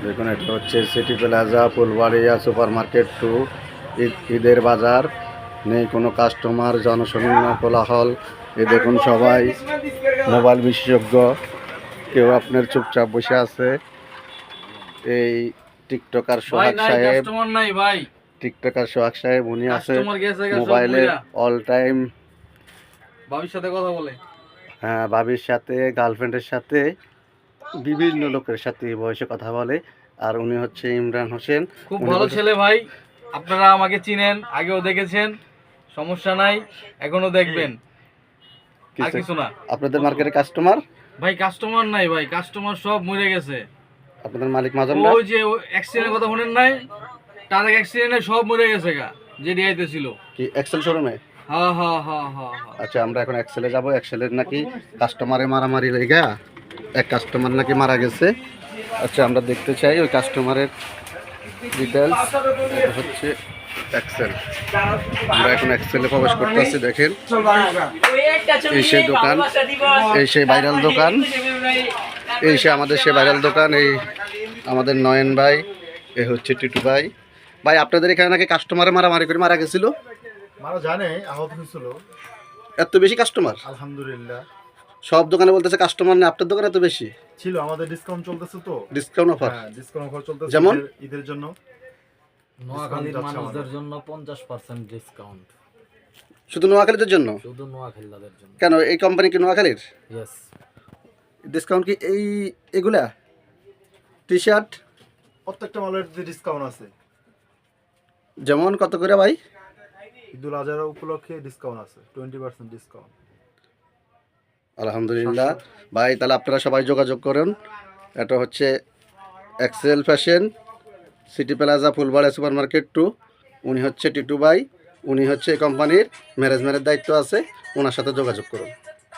দেখুন এটা হচ্ছে city plaza Fulbaria super market to ঈদের বাজার। নেই কোনো কাস্টমার, জনশূন্য কোলাহল। এ দেখুন সবাই মোবাইল বিশেষজ্ঞ, কেউ আপনার চুপচাপ বসে আছে। এই টিকটকার সোহাগ সাহেব, টিকটকার সোহাগ সাহেব উনি আছে মোবাইলে অল টাইম ভাবির সাথে কথা বলে। হ্যাঁ, ভাবির সাথে, গার্লফ্রেন্ডের সাথে, বিভিন্ন লোকের সাথে এই বয়সে কথা বলে। আর উনি হচ্ছে ইমরান হোসেন, খুব ভালো ছেলে ভাই। আপনারা আমাকে চিনেন, আগেও দেখেছেন, সমস্যা নাই, এখনো দেখবেন। আর কিছু না। আপনাদের মার্কেটের কাস্টমার ভাই কাস্টমার নাই ভাই, কাস্টমার সব মরে গেছে। আপনাদের মালিক মাজন ওই যে অ্যাক্সিডেন্টের কথা শুনেন নাই, ট্রাক অ্যাক্সিডেন্টে সব মরে গেছে গা, যে ডিআইতে ছিল কি এক্সেল শোরুমে? হ্যাঁ হ্যাঁ হ্যাঁ হ্যাঁ। আচ্ছা, আমরা এখন এক্সেলে যাব। এক্সেলের নাকি কাস্টমারে মারামারি লেগা এক কাস্টমার নাকি মারা গেছে। আচ্ছা, আমরা দেখতে চাই ওই কাস্টমারের ডিটেলস। এটা হচ্ছে এক্সেল। আমরা এখন এক্সেলে প্রবেশ করতেছি। দেখেন এই সেই দোকান, এই সেই ভাইরাল দোকান, এই সে আমাদের সে ভাইরাল দোকান। এই আমাদের নয়ন ভাই, এই হচ্ছে টিটু ভাই। ভাই আপনাদের এখানে নাকি কাস্টমারে মারামারি করে মারা গেছিল? মারা জানে আহত হয়েছিল। এত বেশি কাস্টমার? আলহামদুলিল্লাহ। সব দোকানে বলতেছে কাস্টমার নেই, আপনার দোকানে এত বেশি? ছিল, আমাদের ডিসকাউন্ট চলতেছে তো। Discount offer? হ্যাঁ, ডিসকাউন্ট অফার চলতেছে যেমন ঈদের জন্য। নোয়াখালীর মানুষদের জন্য 50% ডিসকাউন্ট। শুধু নোয়াখালীদের জন্য? শুধু নোয়াখালীদের জন্য। কেন, এই কোম্পানি কি নোয়াখালীর? ইয়েস। ডিসকাউন্ট কি এই এগুলা টি শার্ট? প্রত্যেকটা মালের যে ডিসকাউন্ট আছে। যেমন কত করে ভাই? ঈদুল আজহা উপলক্ষে ডিসকাউন্ট আছে, 20% ডিসকাউন্ট। আলহামদুলিল্লাহ ভাই, তাহলে আপনারা সবাই যোগাযোগ করুন। এটা হচ্ছে Excel fashion, city plaza Fulbaria super market 2। উনি হচ্ছে টিটু ভাই, উনি হচ্ছে এই কোম্পানির ম্যানেজমেন্টের দায়িত্ব আছে। ওনার সাথে যোগাযোগ করুন।